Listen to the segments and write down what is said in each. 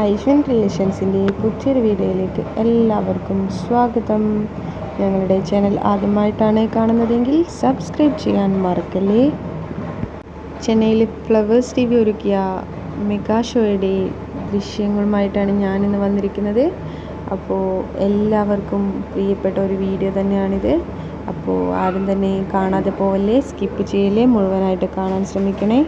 ഐശ്വൻ ക്രിയേഷൻസിൻ്റെ പുതിയൊരു വീഡിയോയിലേക്ക് എല്ലാവർക്കും സ്വാഗതം. ഞങ്ങളുടെ ചാനൽ ആദ്യമായിട്ടാണ് കാണുന്നതെങ്കിൽ സബ്സ്ക്രൈബ് ചെയ്യാൻ മറക്കല്ലേ. ചെന്നൈയിൽ ഫ്ലവേഴ്സ് TV ഒരുക്കിയ മെഗാ ഷോയുടെ ദൃശ്യങ്ങളുമായിട്ടാണ് ഞാനിന്ന് വന്നിരിക്കുന്നത്. അപ്പോൾ എല്ലാവർക്കും പ്രിയപ്പെട്ട ഒരു വീഡിയോ തന്നെയാണിത്. അപ്പോൾ ആരും തന്നെ കാണാതെ പോവല്ലേ, സ്കിപ്പ് ചെയ്യല്ലേ, മുഴുവനായിട്ട് കാണാൻ ശ്രമിക്കണേ.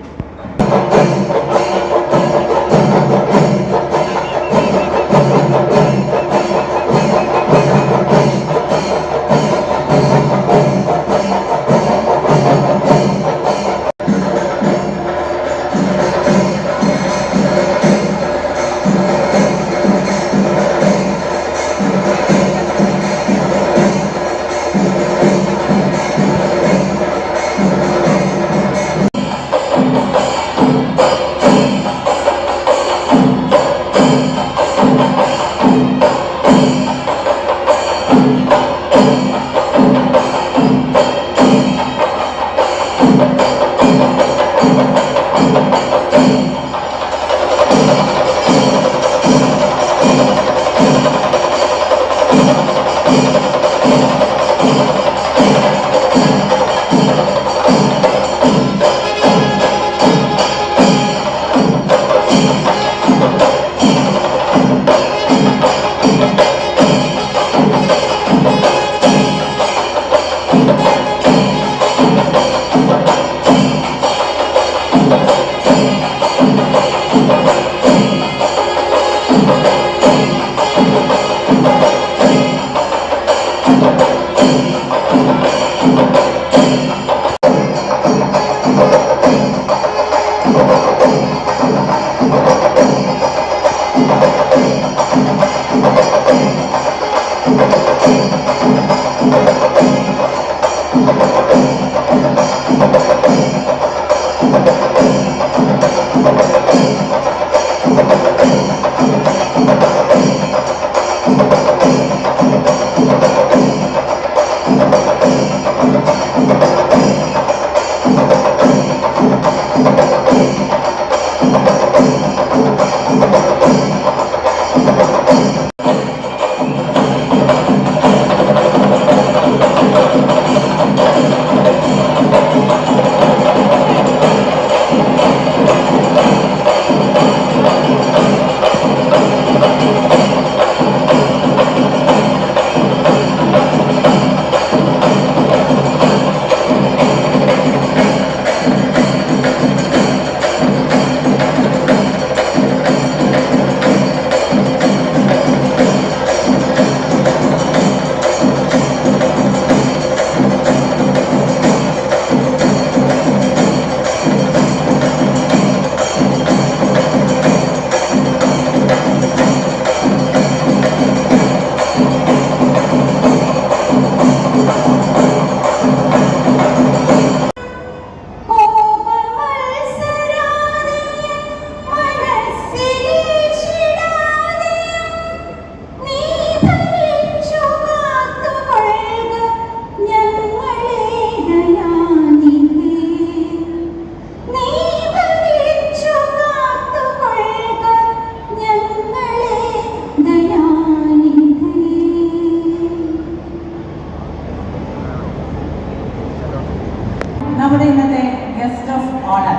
നമ്മുടെ ഇന്നത്തെ guest of honour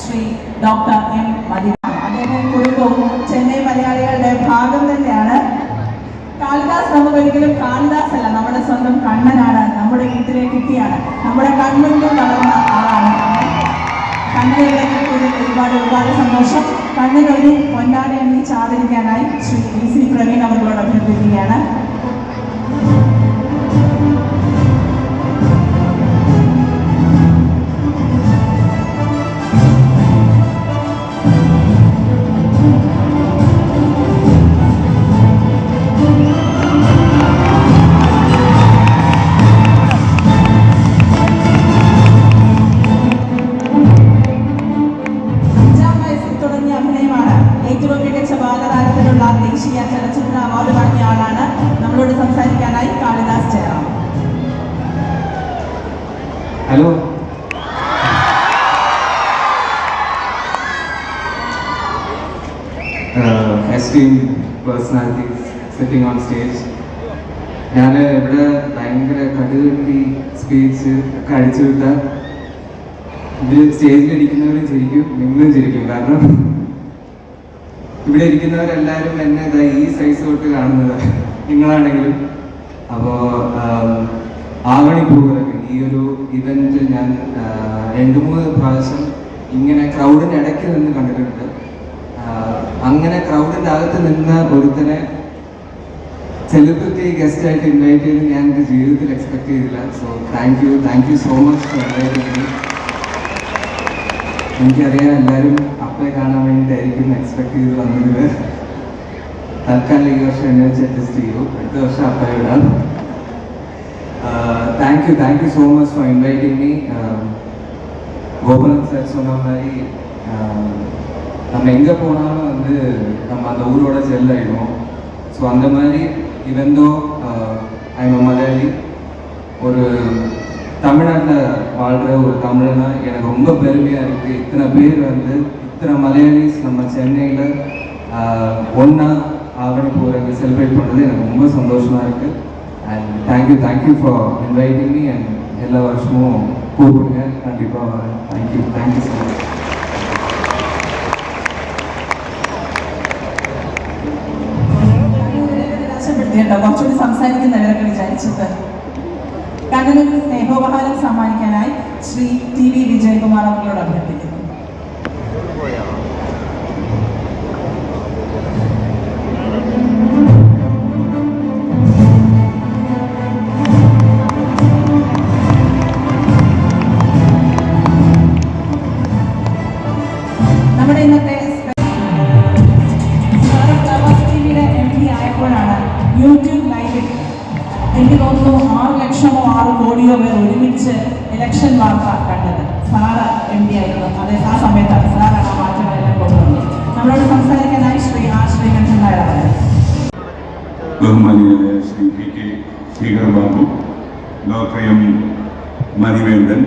Shri doctor M Madina, അദ്ദേഹം കുടുംബവും ചെന്നൈ മലയാളികളുടെ ഭാഗം തന്നെയാണ്. കാളിദാസ് നമുക്കൊരിക്കലും കാളിദാസ് അല്ല, നമ്മുടെ സ്വന്തം കണ്ണനാണ്, നമ്മുടെ വീട്ടിലെ കുട്ടിയാണ്, നമ്മുടെ കണ്ണുകൊണ്ട് വളർന്ന ആളാണ്. കണ്ണനുകളെ കിട്ടിയതിൽ ഒരുപാട് സന്തോഷം. കണ്ണനൊരു പൊന്നാട അണിയിച്ച് ആദരിക്കാനായി ശ്രീ VC പ്രവീൺ അവരോട് അഭ്യർത്ഥിക്കുകയാണ്. ഏറ്റവും മികച്ച ബാലതാരത്തിനുള്ള ദേശീയ ചലച്ചിത്ര അവാർഡ് വാങ്ങിയ ആളാണ്. നമ്മളോട് സംസാരിക്കാനായി കാളിദാസ് ചേരാം. Hello, esteemed personalities sitting on stage. ഞാൻ ഇവിടെ ഭയങ്കര കടുകെട്ടി സ്പീച്ച് ഒക്കെ അടിച്ചു വിട്ടാൽ ഇതിൽ സ്റ്റേജിലിരിക്കുന്നവരും ചിരിക്കും, നിങ്ങളും ചിരിക്കും. കാരണം ഇവിടെ ഇരിക്കുന്നവരെല്ലാവരും എന്നെ ഇതാ ഈ സൈസ് തൊട്ട് കാണുന്നത് നിങ്ങളാണെങ്കിലും. അപ്പോൾ ആവണി പൂവിറങ്ങി ഈ ഒരു ഇവന്റ് ഞാൻ 2-3 പ്രാവശ്യം ഇങ്ങനെ ക്രൗഡിൻ്റെ ഇടയ്ക്ക് നിന്ന് കണ്ടിട്ടുണ്ട്. അങ്ങനെ ക്രൗഡിൻ്റെ അകത്ത് നിന്ന ഒരുത്തനെ സെലിബ്രിറ്റി ഗസ്റ്റ് ആയിട്ട് ഇൻവൈറ്റ് ചെയ്ത് ഞാൻ എൻ്റെ ജീവിതത്തിൽ എക്സ്പെക്ട് ചെയ്തില്ല. So thank you so much for inviting me. എനിക്കറിയാം എല്ലാവരും അപ്പയെ കാണാൻ വേണ്ടിയിട്ടായിരിക്കും എക്സ്പെക്ട് ചെയ്ത് വന്നത്. തൽക്കാലം ഈ വർഷം എന്നെ വെച്ച് അഡ്ജസ്റ്റ് ചെയ്തു, അടുത്ത വർഷം അപ്പയെ വിടാം. Thank you so much for inviting me. கோபுரம் சார் சொன்ன மாதிரி நம்ம எங்கே போனாலும் வந்து நம்ம அந்த ஊரோட ஜெல் ஆகிடும். ஸோ அந்த மாதிரி இவந்தோ ஐம் மலையாளி, ஒரு தமிழ்நாட்டில் வாழ்கிற ஒரு தமிழனா எனக்கு ரொம்ப பெருமையாக இருக்குது. இத்தனை பேர் வந்து இத்தனை மலையாளிஸ் நம்ம சென்னையில் ஒன்றா ஆவணி பூரங்க செலிப்ரேட் பண்ணுறது எனக்கு ரொம்ப சந்தோஷமாக இருக்குது. And thank you for inviting me. And எல்லா வருஷமும் கூப்பிடுங்க, கண்டிப்பாக வரேன். Thank you so much. കുറച്ചുകൂടി സംസാരിക്കുന്നവരൊക്കെ വിചാരിച്ചത്. കണ്ണനൊരു സ്നേഹോപഹാരം സമ്മാനിക്കാനായി ശ്രീ TV വിജയകുമാർ അവர்களോട് അഭ്യർത്ഥിക്കുന്നു. നമ്മുടെ ഇന്നത്തെ MD ആയപ്പോഴാണ് യൂട്യൂബ് ലൈവിൽ എനിക്ക് തോന്നുന്നു 6 ലക്ഷമോ 6 കോടിയോ പേർ ഒരുമിച്ച് ഇലക്ഷൻ വാർത്ത കണ്ടത്. സാറ് MD ആയിരുന്നു. അതെ, ആ സമയത്താണ് സാറാണ് ആ മാറ്റങ്ങളെല്ലാം കൊണ്ടുവന്നത്. നമ്മളോട് സംസാരിക്കാനായി ശ്രീ ശ്രീകണ്ഠൻ നായർ. ബഹുമാനിയായ Shri PK Sreekar Babu, doctor M Mathivendhan,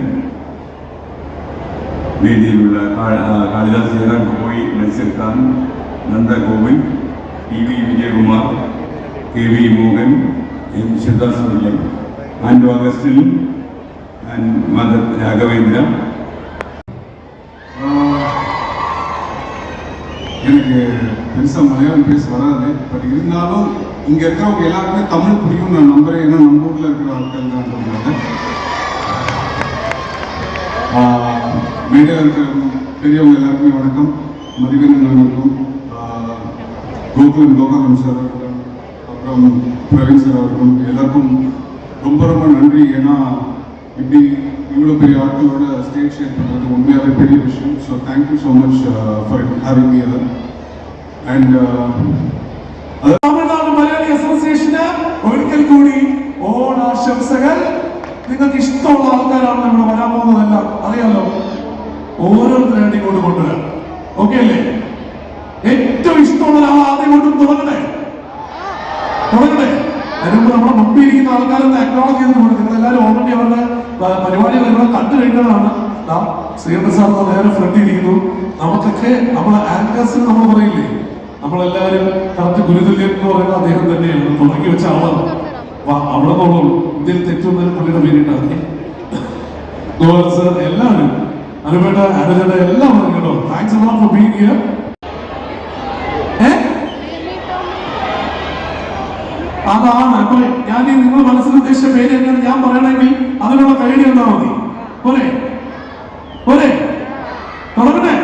വേദിയിലുള്ള കാളിദാസ് ജയറാം ഗോയി, Naseer Khan, Nanda Govind, TV Vijayakumar, KV Mohan, M Sivadas, Anto Augustine and Mother Raghavendra. எனக்கு பெருசாக மலையாளம் பேச வராது. பட் இருந்தாலும் இங்கே இருக்கிறவங்க எல்லாருக்குமே தமிழ் புரியும் நான் நம்புகிறேன். ஏன்னா நம்ம ஊரில் இருக்கிற ஆட்கள் தான். மேடையில் இருக்கிற பெரியவங்க எல்லாருக்குமே வணக்கம். மதிவேந்தன் அவர்களுக்கும், கோகுலம் சார் அவர்களுக்கும், அப்புறம் பிரவீன் சார் அவர்களுக்கும் எல்லாருக்கும் ரொம்ப ரொம்ப நன்றி. ஏன்னா இப்படி இவ்வளோ பெரிய ஆட்களோட ஸ்டேஜ் ஷேர் பண்ணுறது உண்மையாகவே பெரிய விஷயம். So thank you so much for having me here. And Tamil Nadu Malayali അസോസിയേഷന് ഒരിക്കൽ കൂടി ഓണാശംസകൾ. നിങ്ങൾക്ക് ഇഷ്ടമുള്ള ആൾക്കാരാണ് ഇവിടെ വരാൻ പോകുന്നതെല്ലാം അറിയാലോ. ഓരോരുത്തരും ഇങ്ങോട്ട് കൊണ്ടുവരാം. ഓക്കെ അല്ലേ? ഏറ്റവും ഇഷ്ടമുള്ള ഒരാൾ ആദ്യം കൊണ്ടും തുടങ്ങണേ. അതിനുമ്പ് നമ്മുടെ മുമ്പിൽ ഇരിക്കുന്ന ആൾക്കാരെന്ന് അക്നോളജ് ചെയ്തിട്ടുണ്ട്. നിങ്ങൾ എല്ലാവരും ഓൾറെഡി അവരുടെ പരിപാടികൾ ഇവിടെ കണ്ടു കഴിഞ്ഞതാണ്. ശ്രീപ്രസാദ് നേരെ ഫ്രണ്ട് ഇരിക്കുന്നു. നമുക്കൊക്കെ നമ്മളെ ആങ്കേഴ്സിന് നമ്മൾ പറയില്ലേ, നമ്മളെല്ലാവരും കറക്റ്റ് ഗുരുതുല്യം എന്ന് പറയുന്നത് അദ്ദേഹം തന്നെയാണ്. തുടങ്ങി വെച്ച ആളാണ്. അവിടെ നിന്നുള്ളൂ. ഇന്ത്യയിൽ തെറ്റൊന്നും പുള്ളിയുടെ പേരിട്ടാണ്. ഗോവൽ സർ, എല്ലാവരും അനുപേട്ട അനുജയുടെ എല്ലാം കേട്ടോ. താങ്ക്സ് എല്ലാം ഫോർ ബീയിങ് ഹിയർ. അതാണ് അപ്പൊ ഞാൻ നിങ്ങൾ മനസ്സിൽ ഉദ്ദേശിച്ച പേര് തന്നെയാണ് ഞാൻ പറയണമെങ്കിൽ അതിനുള്ള കൈഡി എന്നാ മതി. പോരെ പോരെ തുടങ്ങണേ.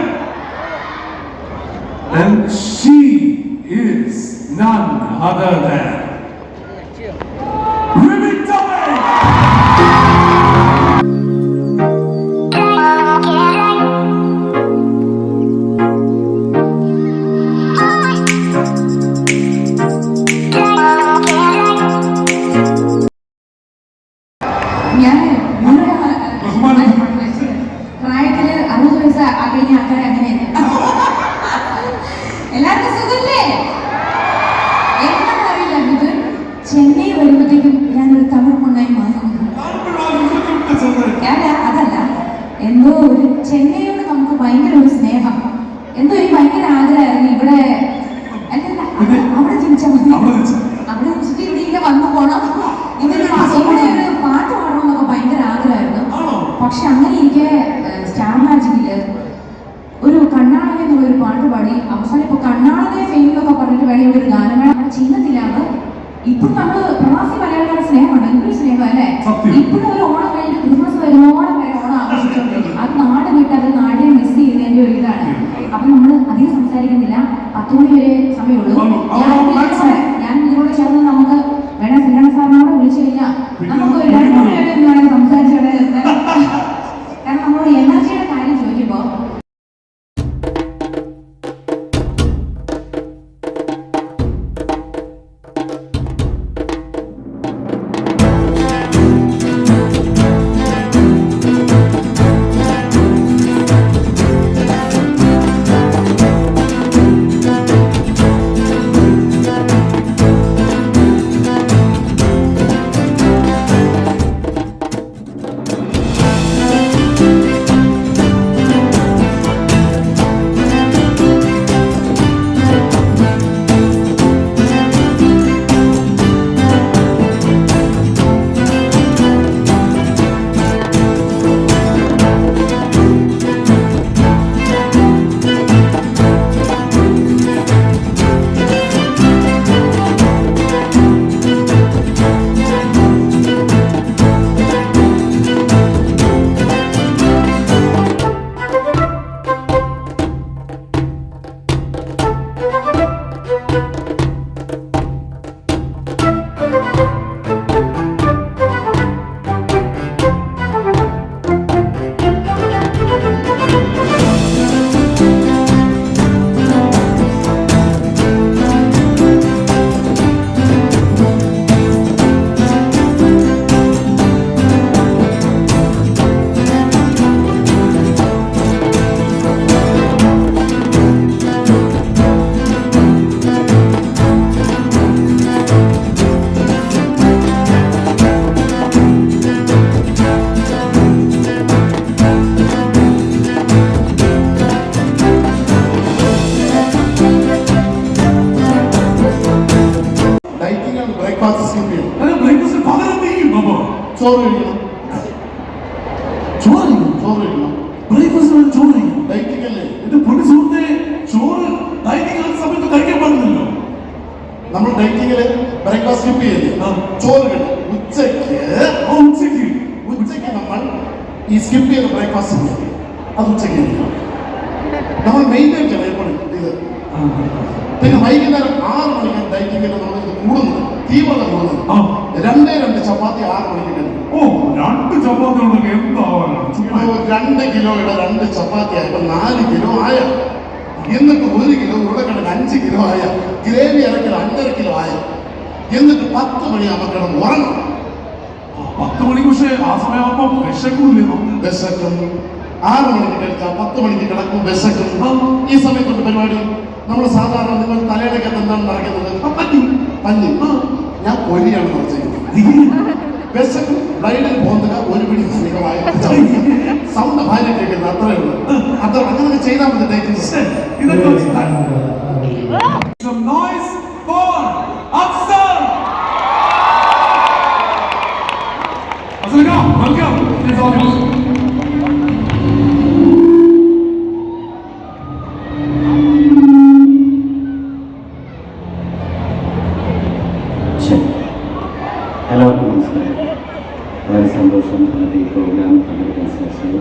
And she is none other than പ്രായത്തില് 60 വയസ്സ് കഴിഞ്ഞ ആൾക്കാർ അങ്ങനെയല്ല. എല്ലാവർക്കും സുഖല്ലേ? എന്താണെന്നറിയില്ല, ഇത് അവിടെ ജനിച്ചാൽ മതി. അവിടെ ജനിച്ച അവിടെ ജനിച്ചിട്ട് ഇവിടെ ഇങ്ങനെ വന്നു പോണം. ഇവിടെ ഒരു പാട്ട് പാടണമെന്നൊക്കെ ഭയങ്കര ആഗ്രഹമായിരുന്നു. പക്ഷെ അങ്ങനെ എനിക്ക് സ്റ്റാർ മാജിക്കില് ഒരു കണ്ണാളനെ എന്നുള്ളൊരു പാട്ട് പാടി അവസാനം ഇപ്പൊ കണ്ണാളനെ ഫെയിം എന്നൊക്കെ പറഞ്ഞിട്ട് വേണമെങ്കിൽ ഒരു ഗാനമേള ചെയ്യുന്നതിലാണ്. ഇപ്പം നമ്മള് പ്രവാസി മലയാളികളുടെ സ്നേഹമുണ്ട്, എന്തൊരു സ്നേഹം അല്ലേ. ഇപ്പോഴും ഒരു ഓണം കഴിഞ്ഞിട്ട് ക്രിസ്മസ് വരുന്നോണം വരെ ഓണം ആഘോഷിച്ചോണ്ടിരിക്കും. അത് നാട് വിട്ട് അത് നാടിനെ മിസ് ചെയ്യുന്നതിന്റെ ഒരു ഇതാണ്. അപ്പൊ നമ്മൾ അധികം സംസാരിക്കുന്നില്ല, 10 മണി വരെ സമയമുള്ളൂ. ഞാൻ ഇതിനോട് ചേർന്ന് നമുക്ക് വേണം സിനിമ സാറിനോട് വിളിച്ചു കഴിഞ്ഞാൽ നമുക്ക് ഒരു 2 മണി വരെ ഒന്ന് വേണം സംസാരിച്ചോടെ. കാരണം നമ്മളോട് എനർജിയുടെ കാര്യം ചോദിക്കുമ്പോ ചോറ് കഴിക്കണം, ചോറ് കഴിക്കണം, ബ്രേക്ക്ഫാസ്റ്റ് ചോറ് കഴിക്കണം. ഡയറ്റിംഗ് അല്ലേ എന്റെ പൊടി സുഹൃത്തെ? ചോറ് ഡയറ്റിംഗ് ആ സമയത്ത് കഴിക്കാൻ പാടില്ലല്ലോ. നമ്മൾ ഡയറ്റിംഗില് ബ്രേക്ക്ഫാസ്റ്റ് സ്കിപ്പ് ചെയ്യില്ലേ, ചോറ് കഴിക്കും. ഉച്ചയ്ക്ക് നമ്മൾ ഈ സ്കിപ്പ് ചെയ്ത ബ്രേക്ക്ഫാസ്റ്റ് അത് ഉച്ചയ്ക്ക് നമ്മൾ മെയിൻറ്റെയിൻ ചെയ്യണം എപ്പോഴും ഇത്. പിന്നെ വൈകുന്നേരം 6 മണിക്കാണ് ഡയറ്റിംഗിൽ നമ്മൾ ഇത് കൂടുന്നത്, തീവ്രത കൂടുന്നത്. 2 ചപ്പാത്തി 6 മണിക്ക് കഴിക്കും. 2 ചപ്പാത്തി 2 കിലോയുടെ 2 ചപ്പാത്തി ആയപ്പോൾ 4 കിലോ ആയ. എന്നിട്ട് 1 കിലോ ഉരുളക്കിഴങ്ങ് 5 കിലോ ആയ. ഗ്രേവി 1/2 കിലോ 1/2 കിലോ ആയ. എന്നിട്ട് 10 മണിയാകുമ്പോൾ കിടന്ന് ഉറങ്ങും. 10 മണിക്ക് പക്ഷേ ആ സമയമാകുമ്പോൾ വിശക്കൂല്ലേ? വിശക്കും. 6 മണിക്ക് കഴിച്ചാൽ 10 മണിക്ക് കിടക്കും, വിശക്കും. ഈ സമയത്തുണ്ട് പരിപാടി. നമ്മൾ സാധാരണ നിങ്ങൾ തലയിടയ്ക്കകത്ത് എന്താണ് നടക്കുന്നത്? പഞ്ഞി. ഞാൻ പൊരിയാണ് നിറച്ചിരിക്കുന്നത്. വിശക്കും, ബ്ലൈഡിൽ പോകുന്നത് 1 പിടി സൗണ്ട് ഭാര്യ കേൾക്കുന്നത്. അത്രേ ഉള്ളൂ. അത്ര അങ്ങനെയൊക്കെ ചെയ്താൽ മതി. എല്ലാവർക്കും നമസ്കാരം. വളരെ സന്തോഷം ഈ പ്രോഗ്രാം പങ്കെടുക്കാൻ സാധിച്ചത്.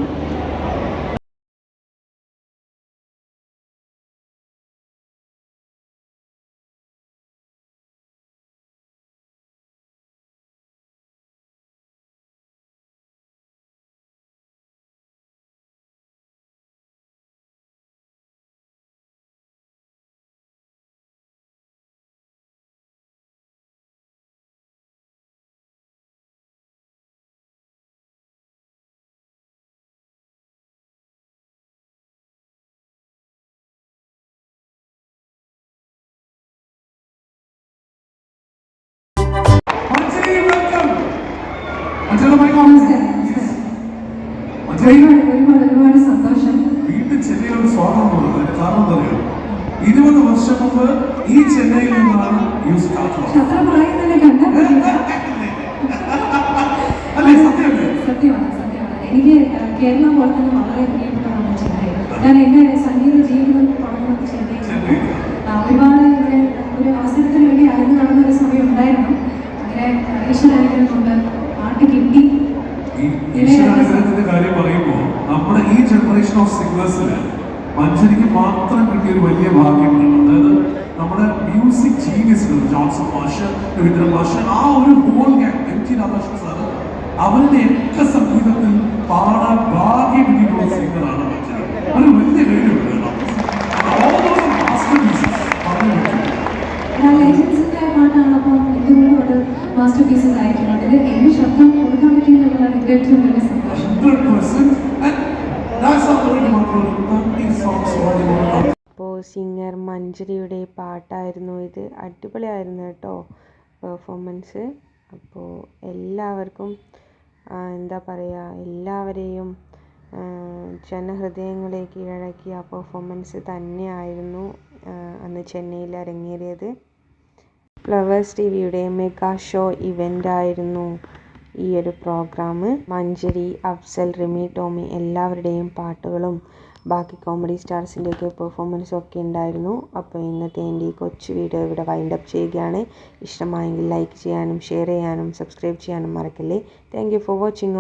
ഒരുപാട് സന്തോഷം. വീട്ടിൽ ചെറിയൊരു സ്വാഗതം. കാരണം എന്താ പറയുക, 20 വർഷം മുമ്പ് ഈ ചെന്നൈയിൽ നിന്നാണ് യു സ്റ്റാർട്ട് അത്ര പ്രായം തന്നെ കണ്ട അല്ലേ? സത്യമല്ലേ? സത്യമാണ്. എനിക്ക് കേരളം പോലെ തന്നെ വളരെ പ്രിയപ്പെട്ടതാണ് ചെന്നൈ. ഞാൻ എൻ്റെ സംഗീത ജീവിതം തുടങ്ങുന്നത് ചെന്നൈ. ഒരുപാട് ഇങ്ങനെ ഒരു അവസരത്തിന് വേണ്ടി അലഞ്ഞു നടന്ന ഒരു സമയം ഉണ്ടായിരുന്നു. അങ്ങനെ ഈശ്വരാനുഗ്രഹം കൊണ്ട് പാട്ട് കിട്ടി. ഈശ്വരാനുഗ്രഹത്തിന്റെ കാര്യം പറയുമ്പോൾ നമ്മുടെ ഈ ജനറേഷൻ ഓഫ് സിംഗേഴ്സിന് മഞ്ജരിക്ക് മാത്രം കിട്ടിയ ഒരു വലിയ ഭാഗ്യമാണ്. അതായത് നമ്മുടെ മ്യൂസിക് ജീനിയസുകൾ ജോൺസൺ മാഷ്, രവീന്ദ്ര മാഷ്, ആ ഒരു whole gang, MG. Radhakrishnan sir, അവരുടെ ഒക്കെ സംഗീതത്തിൽ പാടാൻ ഭാഗ്യം കിട്ടിയിട്ടുള്ള സിംഗറാണ് മഞ്ജരി. ഒരു വലിയ കാര്യമുണ്ട് കേട്ടോ. ലെജൻസിന്റെ പാട്ടാണ്. അപ്പം എന്തുകൊണ്ടും അത് മാസ്റ്റർ പീസസ് ആയിരിക്കും. അതിൽ എന്റെ ശബ്ദം കൊടുക്കാൻ പറ്റിയെന്നുള്ളതാണ് എൻ്റെ ഏറ്റവും വലിയ സന്തോഷം. 100%. And that's how the way to these songs are. അപ്പോൾ സിംഗർ മഞ്ജരിയുടെ പാട്ടായിരുന്നു ഇത്. അടിപൊളിയായിരുന്നു കേട്ടോ പെർഫോമൻസ്. അപ്പോൾ എല്ലാവർക്കും എന്താ പറയുക, എല്ലാവരെയും ജനഹൃദയങ്ങളെ കീഴടക്കിയ പെർഫോമൻസ് തന്നെയായിരുന്നു അന്ന് ചെന്നൈയിൽ അരങ്ങേറിയത്. ഫ്ലവേഴ്സ് ടിവിയുടെ മെഗാ ഷോ ഇവൻ്റായിരുന്നു ഈ ഒരു പ്രോഗ്രാം. മഞ്ജരി, അഫ്സൽ, റിമി ടോമി എല്ലാവരുടെയും പാട്ടുകളും ബാക്കി കോമഡി സ്റ്റാർസിൻ്റെയൊക്കെ പെർഫോമൻസും ഒക്കെ ഉണ്ടായിരുന്നു. അപ്പോൾ ഇന്നത്തെ എൻ്റെ ഈ കൊച്ചു വീഡിയോ ഇവിടെ വൈൻഡപ്പ് ചെയ്യുകയാണ്. ഇഷ്ടമായെങ്കിൽ ലൈക്ക് ചെയ്യാനും ഷെയർ ചെയ്യാനും സബ്സ്ക്രൈബ് ചെയ്യാനും മറക്കല്ലേ. Thank you for watching.